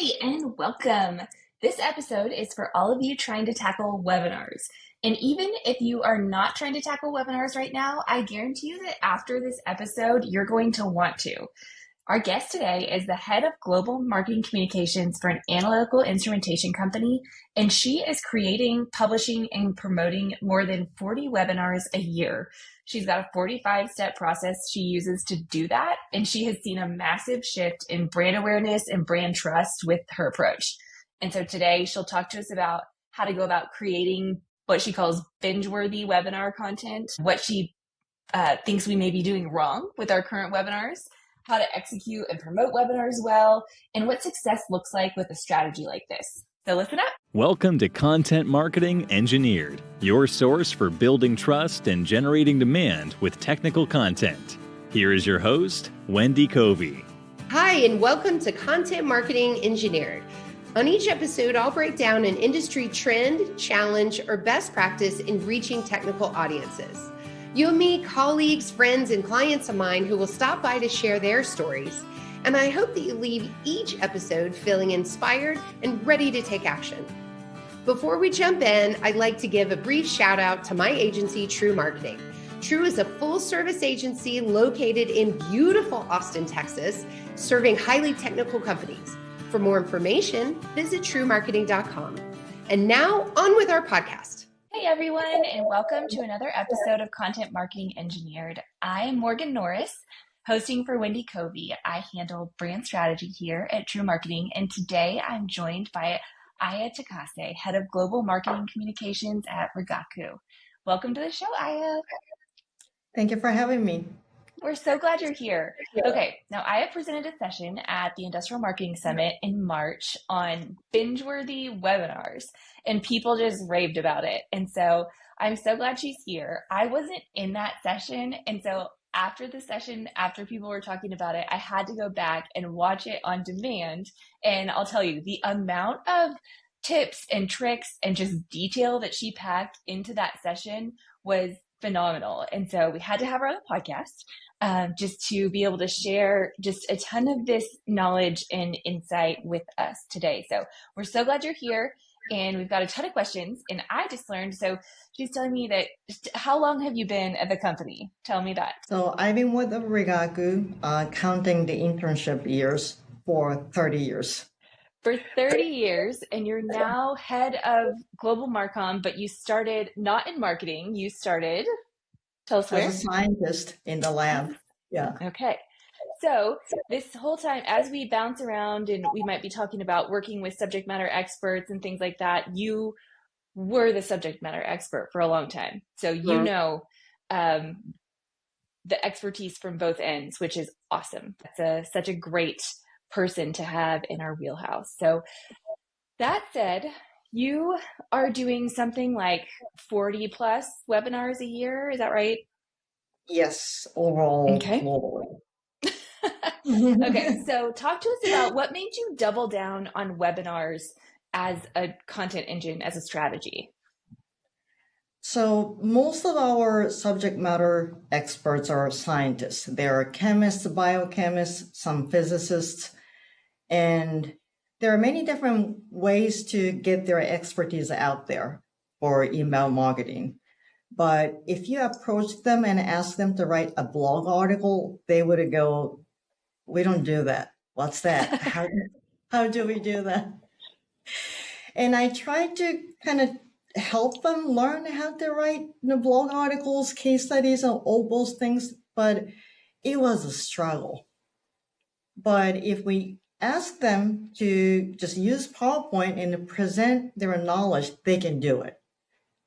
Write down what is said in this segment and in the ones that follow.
Hey, and welcome. This episode is for all of you trying to tackle webinars. And even if you are not trying to tackle webinars right now, I guarantee you that after this episode, you're going to want to. Our guest today is the head of global marketing communications for an analytical instrumentation company, and she is creating, publishing, and promoting more than 40 webinars a year. She's got a 45-step process she uses to do that, and she has seen a massive shift in brand awareness and brand trust with her approach. And so today she'll talk to us about how to go about creating what she calls binge-worthy webinar content, what she thinks we may be doing wrong with our current webinars, how to execute and promote webinars well, and what success looks like with a strategy like this. So listen up. Welcome to Content Marketing Engineered, your source for building trust and generating demand with technical content. Here is your host, Wendy Covey. Hi, and welcome to Content Marketing Engineered. On each episode, I'll break down an industry trend, challenge, or best practice in reaching technical audiences. You'll meet colleagues, friends, and clients of mine who will stop by to share their stories. And I hope that you leave each episode feeling inspired and ready to take action. Before we jump in, I'd like to give a brief shout out to my agency, True Marketing. True is a full-service agency located in beautiful Austin, Texas, serving highly technical companies. For more information, visit truemarketing.com. And now, on with our podcast. Hey everyone, and welcome to another episode of Content Marketing Engineered. I'm Morgan Norris, hosting for Wendy Covey. I handle brand strategy here at True Marketing, and today I'm joined by Aya Takase, head of global marketing communications at Rigaku. Welcome to the show, Aya. Thank you for having me. We're so glad you're here. Okay, now Aya presented a session at the Industrial Marketing Summit in March on binge-worthy webinars, and people just raved about it. And so I'm so glad she's here. I wasn't in that session, and so after the session, after people were talking about it, I had to go back and watch it on demand. And I'll tell you, the amount of tips and tricks and just detail that she packed into that session was phenomenal. And so we had to have her on the podcast just to be able to share just a ton of this knowledge and insight with us today. So we're so glad you're here, and we've got a ton of questions. And I just learned, so she's telling me that, how long have you been at the company? Tell me that. So I've been with Rigaku, counting the internship years, for 30 years. For 30 years, and you're now head of global Marcom, but you started not in marketing, you started, tell us where? As a scientist in the lab. Yeah. Okay. So this whole time, as we bounce around and we might be talking about working with subject matter experts and things like that, you were the subject matter expert for a long time. So you know the expertise from both ends, which is awesome. That's such a great person to have in our wheelhouse. So that said, you are doing something like 40 plus webinars a year. Is that right? Yes, overall. Okay. Okay, so talk to us about what made you double down on webinars as a content engine, as a strategy. So most of our subject matter experts are scientists. There are chemists, biochemists, some physicists, and there are many different ways to get their expertise out there for inbound marketing. But if you approach them and ask them to write a blog article, they would go, "We don't do that. What's that? How do we do that?" And I tried to kind of help them learn how to write blog articles, case studies, and all those things, but it was a struggle. But if we ask them to just use PowerPoint and present their knowledge, they can do it.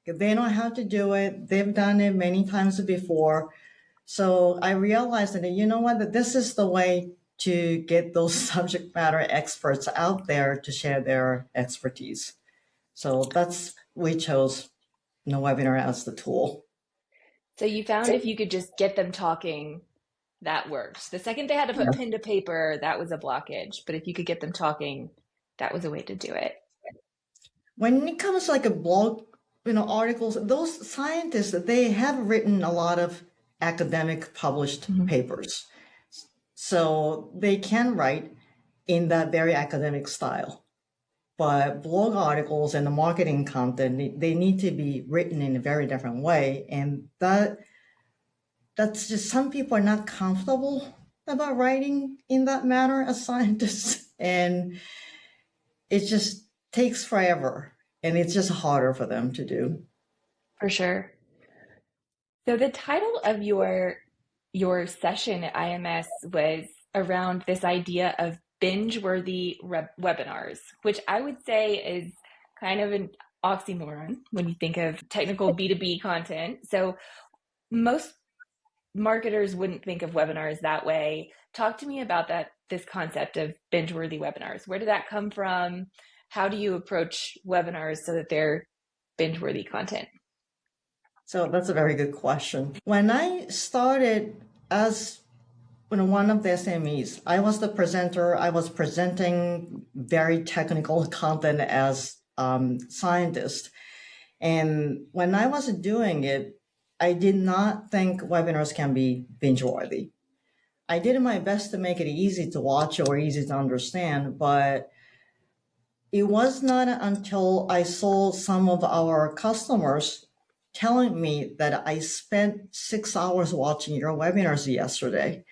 If they know how to do it, they've done it many times before. So I realized that, you know what, that this is the way to get those subject matter experts out there to share their expertise. So we chose webinar as the tool. So you found if you could just get them talking, that worked. The second they had to put pen to paper, that was a blockage. But if you could get them talking, that was a way to do it. When it comes to like a blog, articles, those scientists, they have written a lot of academic published papers. So they can write. in that very academic style. But blog articles and the marketing content, they need to be written in a very different way. And that's just, some people are not comfortable about writing in that manner as scientists. And it just takes forever. And it's just harder for them to do. For sure. So the title of your session at IMS was around this idea of binge-worthy webinars, which I would say is kind of an oxymoron when you think of technical B2B content. So most marketers wouldn't think of webinars that way. Talk to me about this concept of binge-worthy webinars. Where did that come from? How do you approach webinars so that they're binge-worthy content? So that's a very good question. When I started as one of the SMEs, I was the presenter. I was presenting very technical content as scientist. And when I was doing it, I did not think webinars can be binge-worthy. I did my best to make it easy to watch or easy to understand, but it was not until I saw some of our customers telling me that I spent 6 hours watching your webinars yesterday.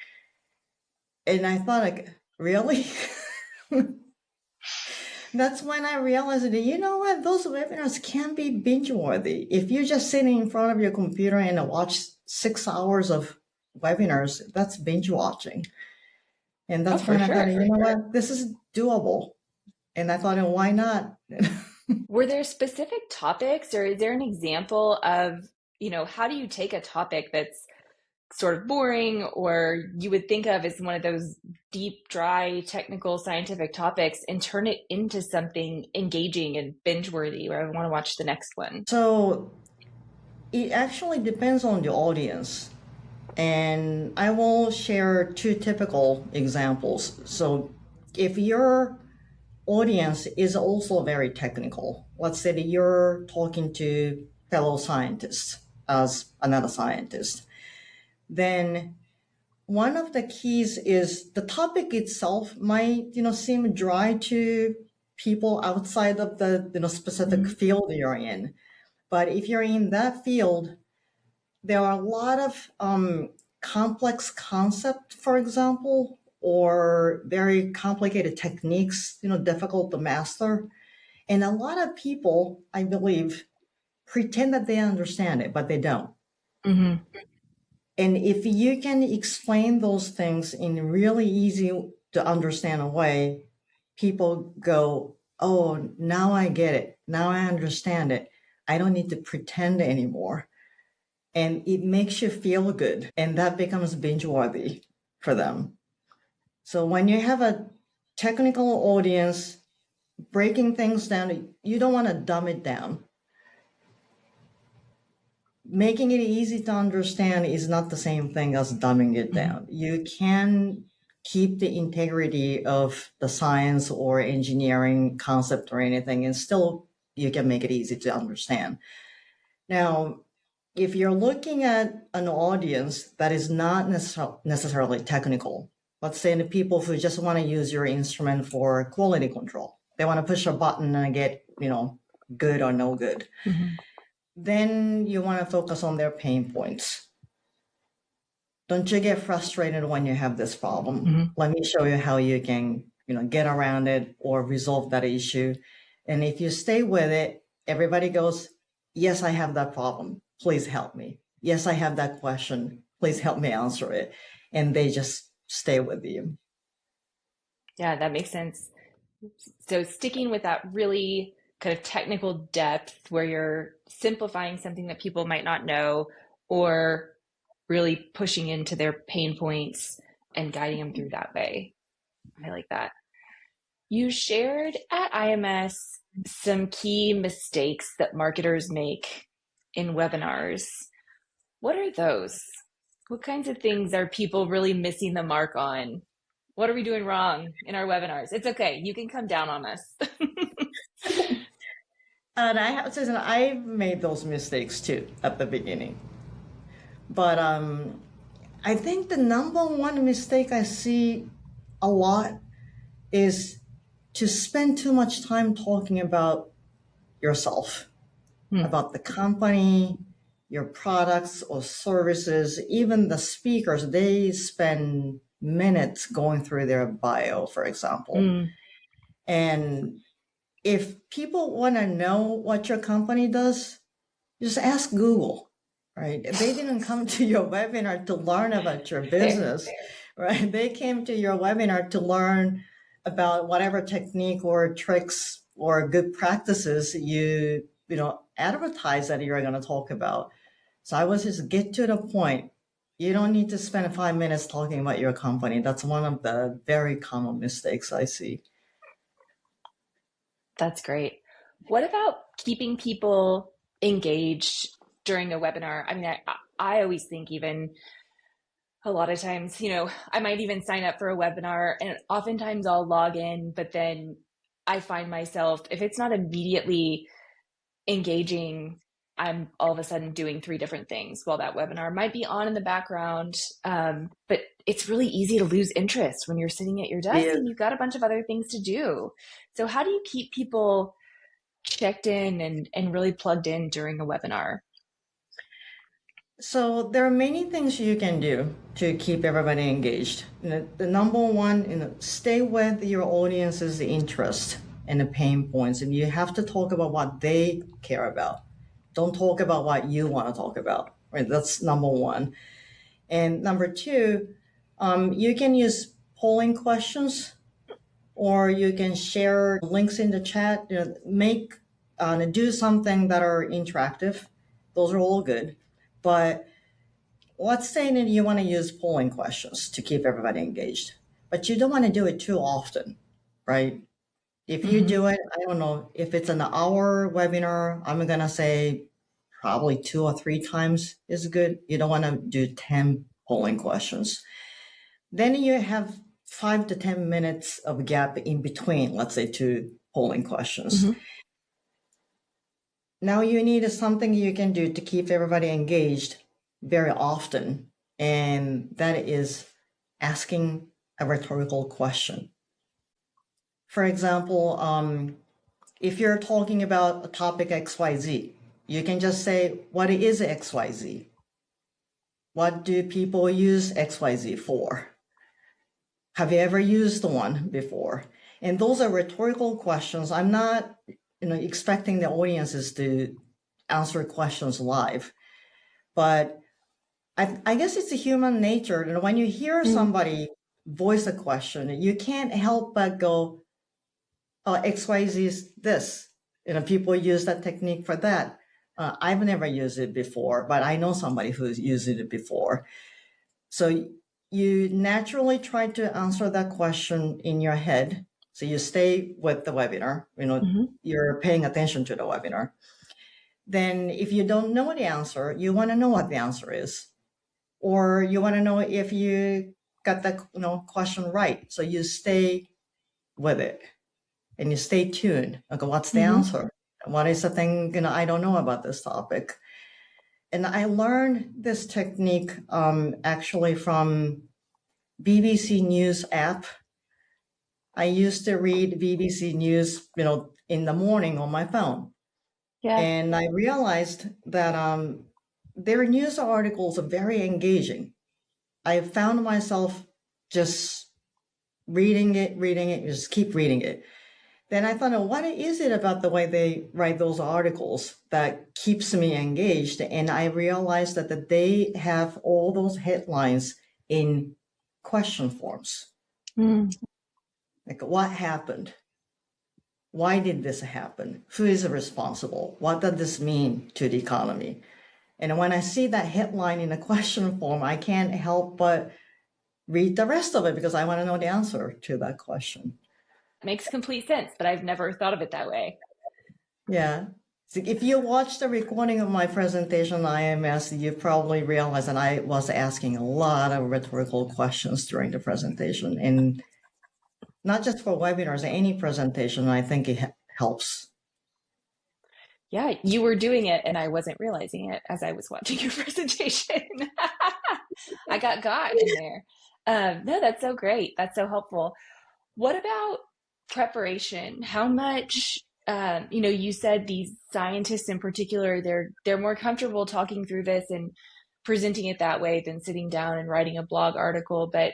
And I thought, like, really? That's when I realized that, you know what, those webinars can be binge-worthy. If you're just sitting in front of your computer and watch 6 hours of webinars, that's binge watching. And that's when I thought, you know what, this is doable. And I thought, why not? Were there specific topics, or is there an example of, how do you take a topic that's sort of boring or you would think of as one of those deep, dry, technical, scientific topics and turn it into something engaging and binge-worthy where I want to watch the next one? So it actually depends on the audience. And I will share two typical examples. So if your audience is also very technical, let's say that you're talking to fellow scientists as another scientist, then one of the keys is the topic itself might, seem dry to people outside of the specific field you're in. But if you're in that field, there are a lot of complex concepts, for example, or very complicated techniques, difficult to master. And a lot of people, I believe, pretend that they understand it, but they don't. Mm-hmm. And if you can explain those things in really easy to understand a way, people go, oh, now I get it. Now I understand it. I don't need to pretend anymore. And it makes you feel good. And that becomes binge-worthy for them. So when you have a technical audience breaking things down, you don't want to dumb it down. Making it easy to understand is not the same thing as dumbing it down. You can keep the integrity of the science or engineering concept or anything, and still you can make it easy to understand. Now, if you're looking at an audience that is not necessarily technical, let's say the people who just want to use your instrument for quality control, they want to push a button and get, good or no good. Mm-hmm. Then you want to focus on their pain points. Don't you get frustrated when you have this problem? Mm-hmm. Let me show you how you can, get around it or resolve that issue. And if you stay with it, everybody goes, yes, I have that problem. Please help me. Yes, I have that question. Please help me answer it. And they just stay with you. Yeah, that makes sense. So sticking with that really kind of technical depth where you're simplifying something that people might not know, or really pushing into their pain points and guiding them through that way. I like that. You shared at IMS some key mistakes that marketers make in webinars. What are those? What kinds of things are people really missing the mark on? What are we doing wrong in our webinars? It's okay. You can come down on us. And I have to say, I've made those mistakes too at the beginning. But I think the number one mistake I see a lot is to spend too much time talking about yourself, about the company, your products or services. Even the speakers, they spend minutes going through their bio, for example. And if people want to know what your company does, just ask Google, right? They didn't come to your webinar to learn about your business, right? They came to your webinar to learn about whatever technique or tricks or good practices you advertise that you're going to talk about. So I would just get to the point. You don't need to spend 5 minutes talking about your company. That's one of the very common mistakes I see. That's great. What about keeping people engaged during a webinar? I mean, I always think even a lot of times, I might even sign up for a webinar and oftentimes I'll log in, but then I find myself, if it's not immediately engaging, I'm all of a sudden doing 3 different things while that webinar might be on in the background. But it's really easy to lose interest when you're sitting at your desk and you've got a bunch of other things to do. So how do you keep people checked in and really plugged in during a webinar? So there are many things you can do to keep everybody engaged. The number one, stay with your audience's interest and the pain points, and you have to talk about what they care about. Don't talk about what you want to talk about. Right? That's number one. And number two, you can use polling questions, or you can share links in the chat. Do something that are interactive. Those are all good. But let's say that you want to use polling questions to keep everybody engaged, but you don't want to do it too often, right? If you do it, I don't know, if it's an hour webinar, I'm going to say probably 2 or 3 times is good. You don't want to do 10 polling questions. Then you have 5 to 10 minutes of gap in between, let's say 2 polling questions. Now you need something you can do to keep everybody engaged very often, and that is asking a rhetorical question. For example, if you're talking about a topic XYZ, you can just say, what is XYZ? What do people use XYZ for? Have you ever used one before? And those are rhetorical questions. I'm not expecting the audiences to answer questions live, but I guess it's a human nature. And when you hear somebody voice a question, you can't help but go, oh, XYZ is this. People use that technique for that. I've never used it before, but I know somebody who's used it before. So you naturally try to answer that question in your head. So you stay with the webinar, you're paying attention to the webinar. Then if you don't know the answer, you want to know what the answer is. Or you want to know if you got the question right. So you stay with it and you stay tuned. Okay, what's the answer? What is the thing I don't know about this topic? And I learned this technique actually from BBC News app. I used to read BBC News, in the morning on my phone. Yeah. And I realized that their news articles are very engaging. I found myself just reading it, just keep reading it. Then I thought, what is it about the way they write those articles that keeps me engaged? And I realized that they have all those headlines in question forms. Like, what happened? Why did this happen? Who is responsible? What does this mean to the economy? And when I see that headline in a question form, I can't help but read the rest of it because I want to know the answer to that question. Makes complete sense, but I've never thought of it that way. Yeah. So if you watch the recording of my presentation on IMS, you probably realize that I was asking a lot of rhetorical questions during the presentation. And not just for webinars, any presentation, I think it helps. Yeah, you were doing it and I wasn't realizing it as I was watching your presentation. I got in there. No, that's so great. That's so helpful. What about preparation? How much, you said these scientists in particular, they're more comfortable talking through this and presenting it that way than sitting down and writing a blog article. But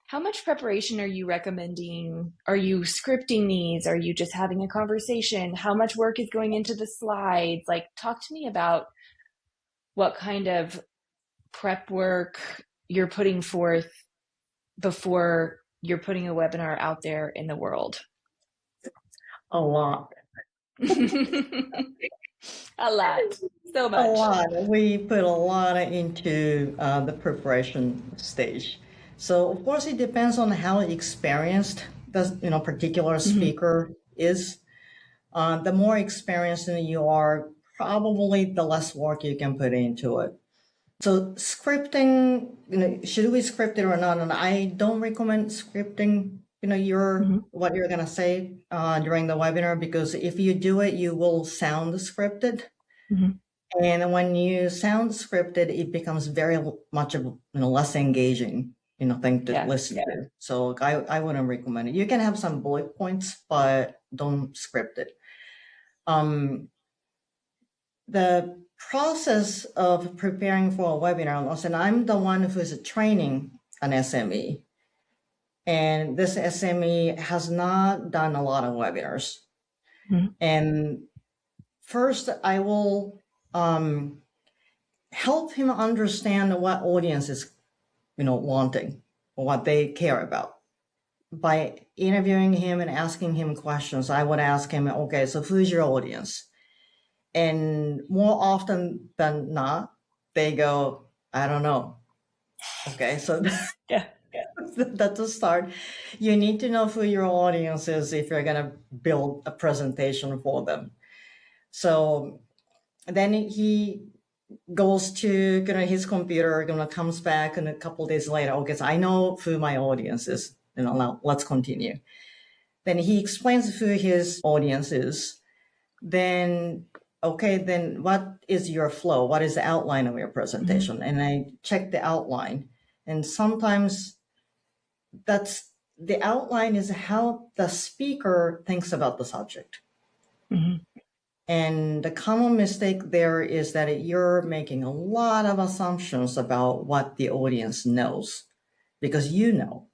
how much preparation are you recommending? Are you scripting these? Are you just having a conversation? How much work is going into the slides? Like, talk to me about what kind of prep work you're putting forth before you're putting a webinar out there in the world. A lot. A lot. So much. A lot. We put a lot into the preparation stage. So of course it depends on how experienced the particular speaker is. The more experienced you are, probably the less work you can put into it. So scripting, should we script it or not? And I don't recommend scripting, what you're gonna say during the webinar, because if you do it, you will sound scripted. And when you sound scripted, it becomes very much of less engaging, thing to listen to. So I wouldn't recommend it. You can have some bullet points, but don't script it. The process of preparing for a webinar, and I'm the one who is training an SME. And this SME has not done a lot of webinars. And first, I will help him understand what audience is, wanting, or what they care about. By interviewing him and asking him questions, I would ask him, okay, so who's your audience? And more often than not, they go, I don't know. Okay, so that's a start. You need to know who your audience is if you're going to build a presentation for them. So then he goes to his computer, comes back, and a couple of days later, okay, so I know who my audience is. Now let's continue. Then he explains who his audience is. Then, okay, then what is your flow? What is the outline of your presentation? And I check the outline. And sometimes the outline is how the speaker thinks about the subject. And the common mistake there is that you're making a lot of assumptions about what the audience knows, because you know.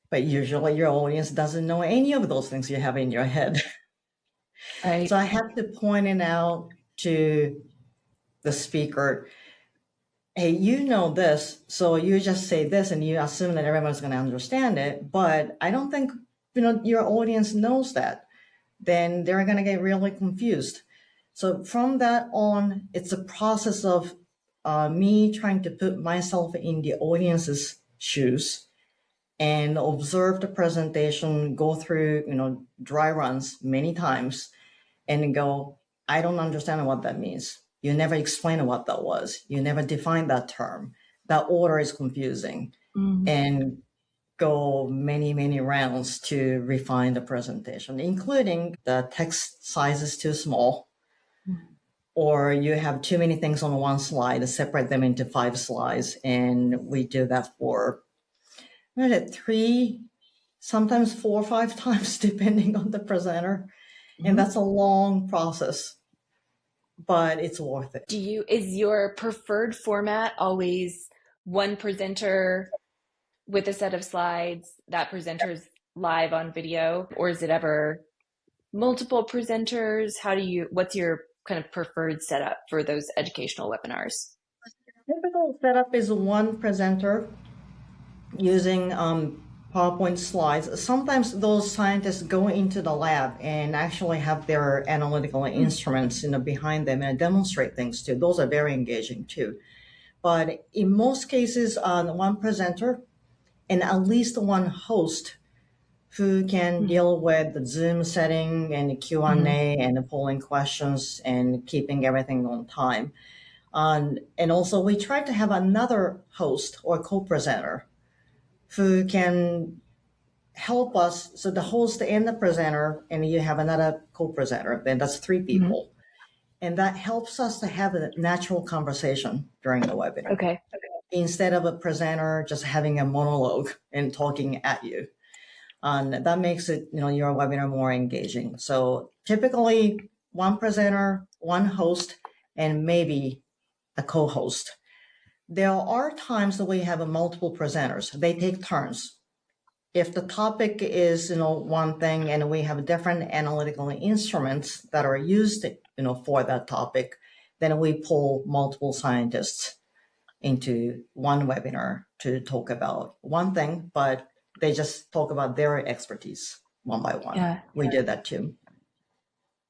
But usually your audience doesn't know any of those things you have in your head. Right. So I have to point it out to the speaker, hey, you know this, so you just say this and you assume that everyone's going to understand it, but I don't think your audience knows that. Then they're going to get really confused. So from that on, it's a process of me trying to put myself in the audience's shoes and observe the presentation, go through dry runs many times, and go, I don't understand what that means. You never explained what that was. You never defined that term. That order is confusing. And go many, many rounds to refine the presentation, including the text size is too small, or you have too many things on one slide, separate them into 5 slides. And we do that for 3, sometimes 4 or 5 times, depending on the presenter. And that's a long process, but it's worth it. Is your preferred format always one presenter with a set of slides, that presenter's live on video, or is it ever multiple presenters? What's your kind of preferred setup for those educational webinars? Typical setup is one presenter using PowerPoint slides. Sometimes those scientists go into the lab and actually have their analytical instruments behind them and demonstrate things too. Those are very engaging too. But in most cases, one presenter and at least one host who can deal with the Zoom setting and the Q&A and the polling questions and keeping everything on time. And also we try to have another host or co-presenter who can help us. So the host and the presenter, and you have another co-presenter, then that's 3 people. And that helps us to have a natural conversation during the webinar. Okay. Instead of a presenter just having a monologue and talking at you. And that makes it, your webinar more engaging. So typically one presenter, one host, and maybe a co-host. There are times that we have multiple presenters. They take turns. If the topic is, one thing and we have different analytical instruments that are used, for that topic, then we pull multiple scientists into one webinar to talk about one thing, but they just talk about their expertise one by one. Yeah. We did that too.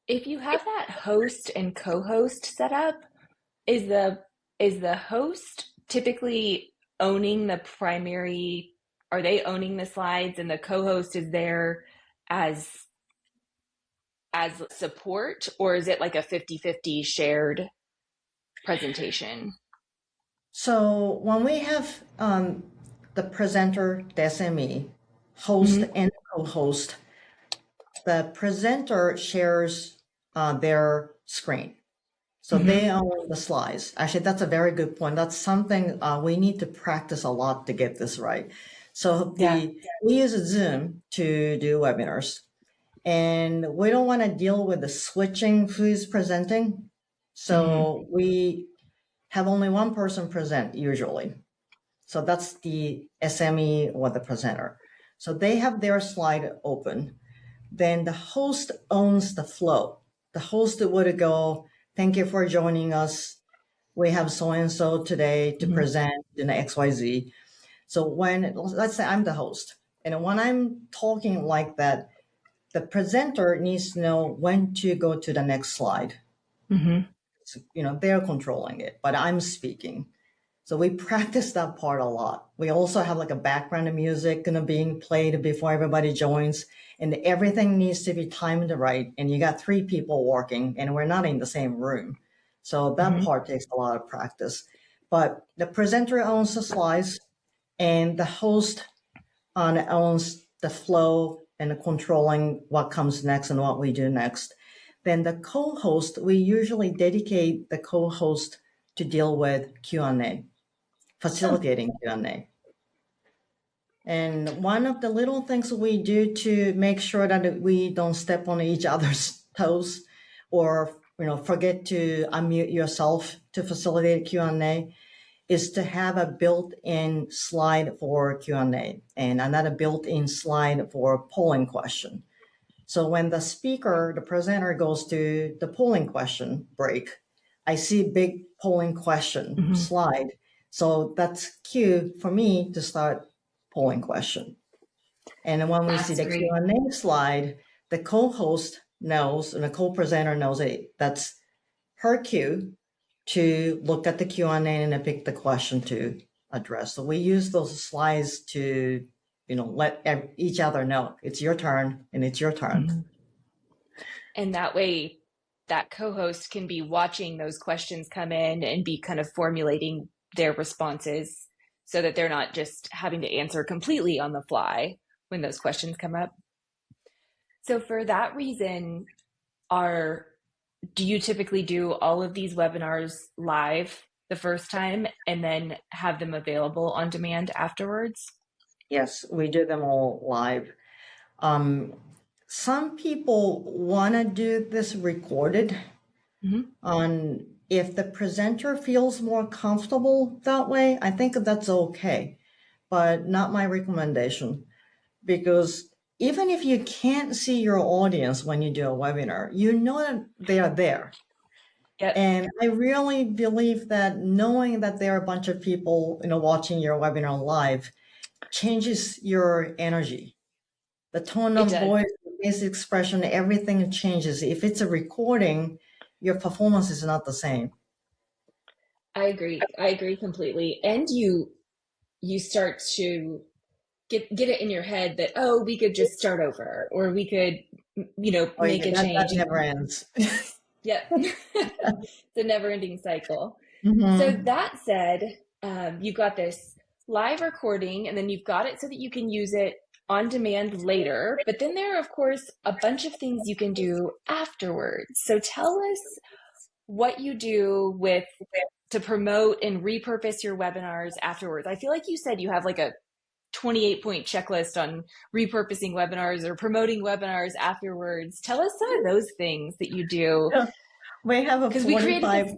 If you have that host and co-host set up, is the host typically owning the primary, are they owning the slides and the co-host is there as support, or is it like a 50-50 shared presentation? So when we have the presenter, the SME, host and co-host, the presenter shares their screen. So they own the slides. Actually, that's a very good point. That's something we need to practice a lot to get this right. So we use Zoom to do webinars, and we don't want to deal with the switching who's presenting. So we have only one person present usually. So that's the SME or the presenter. So they have their slide open. Then the host owns the flow. The host would go, thank you for joining us. We have so-and-so today to present in XYZ. So let's say I'm the host, and when I'm talking like that, the presenter needs to know when to go to the next slide. So, they're controlling it, but I'm speaking. So we practice that part a lot. We also have like a background music being played before everybody joins, and everything needs to be timed right. And you got 3 people working, and we're not in the same room. So that part takes a lot of practice. But the presenter owns the slides, and the host owns the flow and controlling what comes next and what we do next. Then the co-host, we usually dedicate the co-host to deal with Q&A, facilitating Q&A. And one of the little things we do to make sure that we don't step on each other's toes or forget to unmute yourself to facilitate Q&A is to have a built-in slide for Q&A and another built-in slide for polling question. So when the speaker, the presenter goes to the polling question break, I see big polling question slide. So that's cue for me to start polling question. And when we see the Q&A slide, the co-host knows and the co-presenter knows that's her cue to look at the Q&A and pick the question to address. So we use those slides to, let each other know it's your turn and it's your turn. And that way that co-host can be watching those questions come in and be kind of formulating their responses so that they're not just having to answer completely on the fly when those questions come up. So for that reason, do you typically do all of these webinars live the first time and then have them available on demand afterwards? Yes, we do them all live. Some people want to do this recorded. If the presenter feels more comfortable that way, I think that's okay, but not my recommendation. Because even if you can't see your audience when you do a webinar, that they are there. Yep. And I really believe that knowing that there are a bunch of people, watching your webinar live changes your energy. The tone of voice, the basic expression, everything changes. If it's a recording, your performance is not the same. I agree completely. And you start to get it in your head that, we could just start over, or we could, make a change. That never ends. Yep. It's a never ending cycle. So that said, you've got this live recording and then you've got it so that you can use it on demand later. But then there are, of course, a bunch of things you can do afterwards. So tell us what you do to promote and repurpose your webinars afterwards. I feel like you said you have like a 28-point checklist on repurposing webinars or promoting webinars afterwards. Tell us some of those things that you do. We have a 45. We created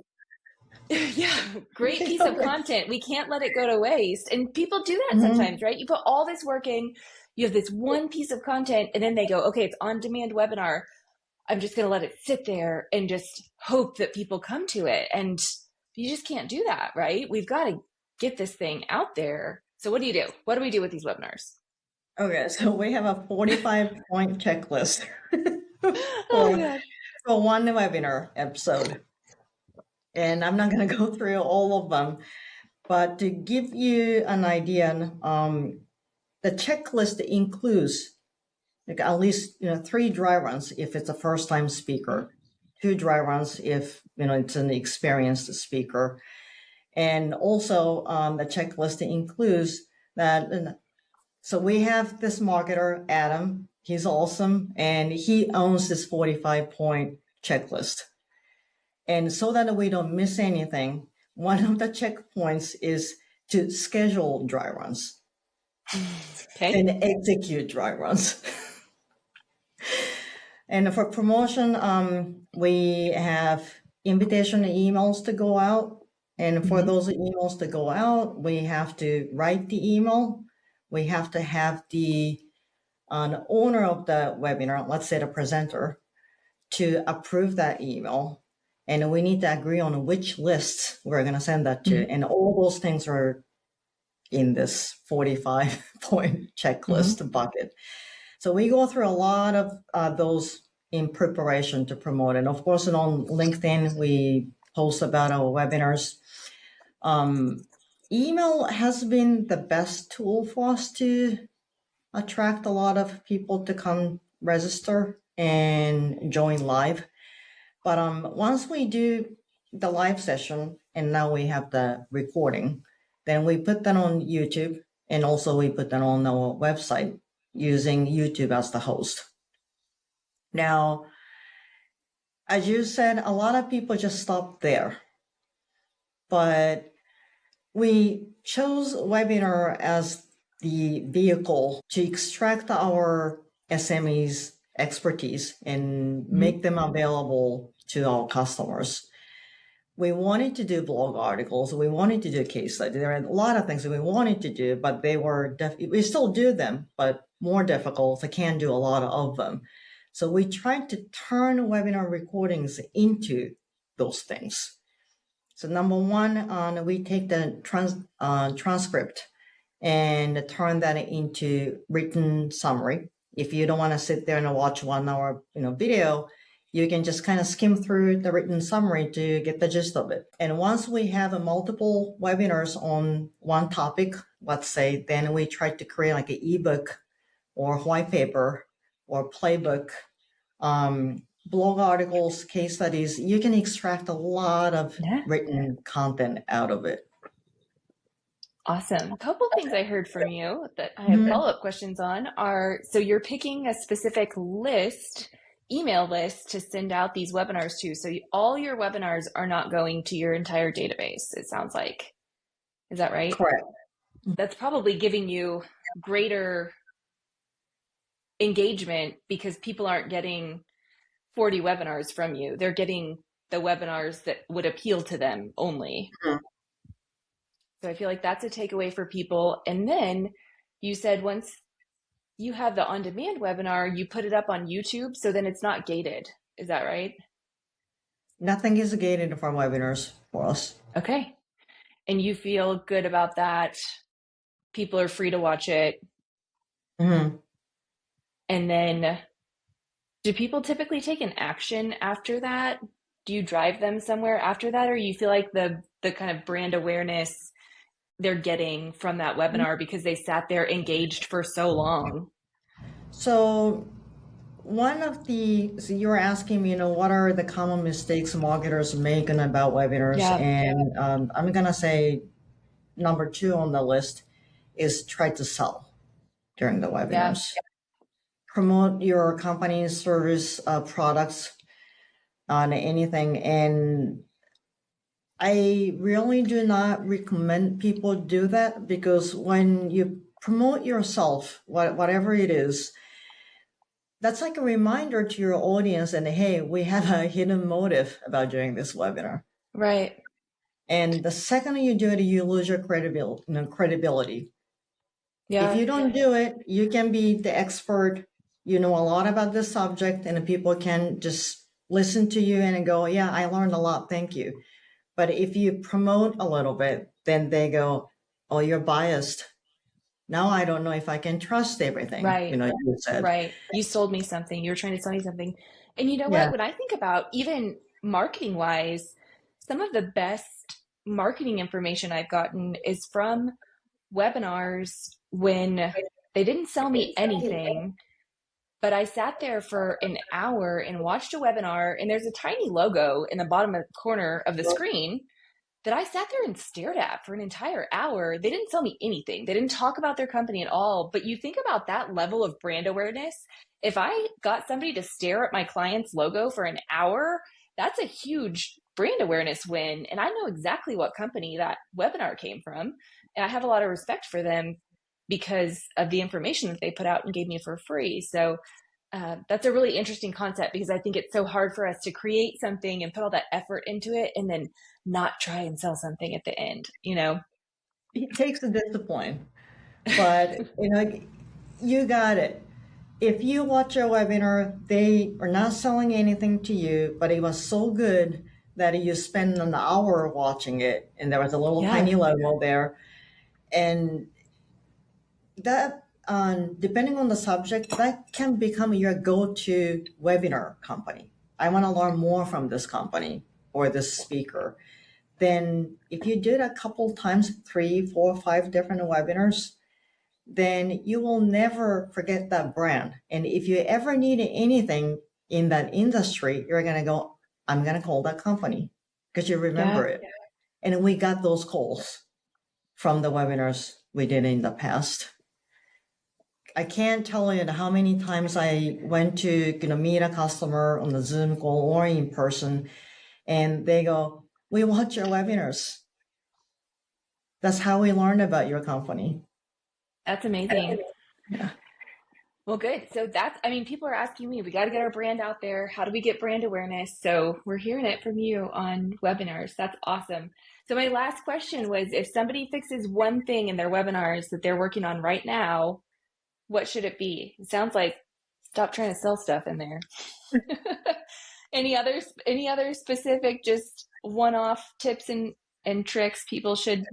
this great piece of content. We can't let it go to waste. And people do that sometimes, right? You put all this work in, you have this one piece of content, and then they go, okay, it's on-demand webinar. I'm just going to let it sit there and just hope that people come to it. And you just can't do that, right? We've got to get this thing out there. So what do you do? What do we do with these webinars? Okay, so we have a 45-point checklist for one webinar episode. And I'm not going to go through all of them, but to give you an idea, the checklist includes like at least 3 dry runs if it's a first-time speaker, 2 dry runs if it's an experienced speaker, and also the checklist includes that. So we have this marketer, Adam. He's awesome, and he owns this 45-point checklist. And so that we don't miss anything, one of the checkpoints is to schedule dry runs and execute dry runs. And for promotion, we have invitation emails to go out. And for those emails to go out, we have to write the email. We have to have the owner of the webinar, let's say the presenter, to approve that email. And we need to agree on which list we're going to send that to. And all those things are in this 45-point checklist bucket. So we go through a lot of those in preparation to promote. And of course, on LinkedIn, we post about our webinars. Email has been the best tool for us to attract a lot of people to come register and join live. But once we do the live session, and now we have the recording, then we put that on YouTube, and also we put that on our website using YouTube as the host. Now, as you said, a lot of people just stop there. But we chose webinar as the vehicle to extract our SMEs' expertise and make them available to our customers. We wanted to do blog articles. We wanted to do case studies. There are a lot of things that we wanted to do, but they were we still do them, but more difficult. I can't do a lot of them. So we tried to turn webinar recordings into those things. So number one, we take the transcript and turn that into written summary. If you don't want to sit there and watch 1 hour video, you can just kind of skim through the written summary to get the gist of it. And once we have multiple webinars on one topic, let's say, then we try to create like an ebook or white paper or playbook, blog articles, case studies. You can extract a lot of written content out of it. Awesome. A couple things I heard from you that I have follow-up questions on are, so you're picking a specific list, email list to send out these webinars to. So all your webinars are not going to your entire database, it sounds like. Is that right? Correct. That's probably giving you greater engagement because people aren't getting 40 webinars from you. They're getting the webinars that would appeal to them only. So I feel like that's a takeaway for people. And then you said once you have the on-demand webinar, you put it up on YouTube, so then it's not gated. Is that right? Nothing is gated for webinars for us. Okay. And you feel good about that? People are free to watch it. And then do people typically take an action after that? Do you drive them somewhere after that? Or you feel like the kind of brand awareness they're getting from that webinar because they sat there engaged for so long? So so you were asking me, what are the common mistakes marketers make about webinars? Yeah. And I'm going to say number 2 on the list is try to sell during the webinars. Yeah. Promote your company's service, products on anything. And I really do not recommend people do that because when you promote yourself, whatever it is, that's like a reminder to your audience and hey, we have a hidden motive about doing this webinar. Right. And the second you do it, you lose your credibility. Yeah. If you don't do it, you can be the expert, you know a lot about this subject, and people can just listen to you and go, yeah, I learned a lot, thank you. But if you promote a little bit, then they go, oh, you're biased. Now I don't know if I can trust everything. Right. You said. Right. You sold me something. You were trying to sell me something. And you know what? Yeah. When I think about even marketing wise, some of the best marketing information I've gotten is from webinars when they didn't sell me anything, but I sat there for an hour and watched a webinar, and there's a tiny logo in the bottom of the corner of the screen that I sat there and stared at for an entire hour. They didn't sell me anything. They didn't talk about their company at all. But you think about that level of brand awareness. If I got somebody to stare at my client's logo for an hour, that's a huge brand awareness win. And I know exactly what company that webinar came from. And I have a lot of respect for them because of the information that they put out and gave me for free. So that's a really interesting concept, because I think it's so hard for us to create something and put all that effort into it and then not try and sell something at the end, It takes the discipline, but you got it. If you watch a webinar, they are not selling anything to you, but it was so good that you spend an hour watching it, and there was a little tiny logo there, and that depending on the subject, that can become your go-to webinar company. I want to learn more from this company or this speaker. Then if you do it a couple times, 3, 4, 5 different webinars, then you will never forget that brand. And if you ever need anything in that industry, you're going to go, I'm going to call that company, because you remember it. And we got those calls from the webinars we did in the past. I can't tell you how many times I went to meet a customer on the Zoom call or in person, and they go, we watch your webinars. That's how we learned about your company. That's amazing. Yeah. Well, good. So people are asking me, we got to get our brand out there. How do we get brand awareness? So we're hearing it from you on webinars. That's awesome. So my last question was, if somebody fixes one thing in their webinars that they're working on right now, what should it be? It sounds like stop trying to sell stuff in there. Any other specific, just one-off tips and tricks people should?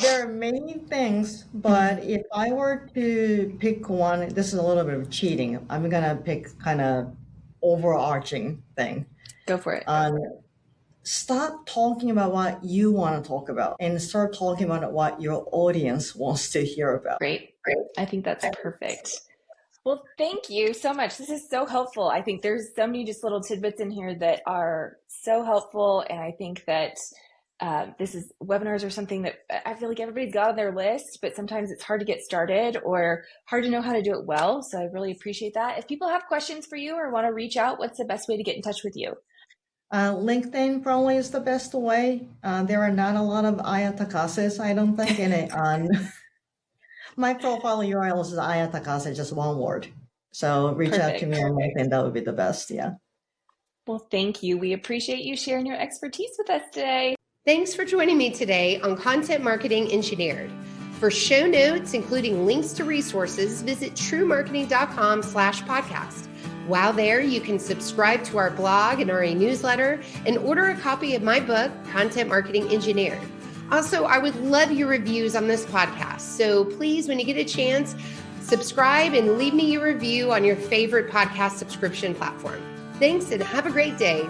There are many things, but if I were to pick one, this is a little bit of cheating. I'm going to pick kind of overarching thing. Go for it. Stop talking about what you want to talk about and start talking about what your audience wants to hear about. Great. I think that's perfect. Well, thank you so much. This is so helpful. I think there's so many just little tidbits in here that are so helpful. And I think that webinars are something that I feel like everybody's got on their list, but sometimes it's hard to get started or hard to know how to do it well. So I really appreciate that. If people have questions for you or want to reach out, what's the best way to get in touch with you? LinkedIn probably is the best way. There are not a lot of Takase, I don't think, in it. My profile URL is Takase, just one word. So reach out to me on LinkedIn. That would be the best. Yeah. Well, thank you. We appreciate you sharing your expertise with us today. Thanks for joining me today on Content Marketing Engineered. For show notes, including links to resources, visit truemarketing.com/podcast. While there, you can subscribe to our blog and our newsletter and order a copy of my book, Content Marketing Engineered. Also, I would love your reviews on this podcast. So please, when you get a chance, subscribe and leave me your review on your favorite podcast subscription platform. Thanks and have a great day.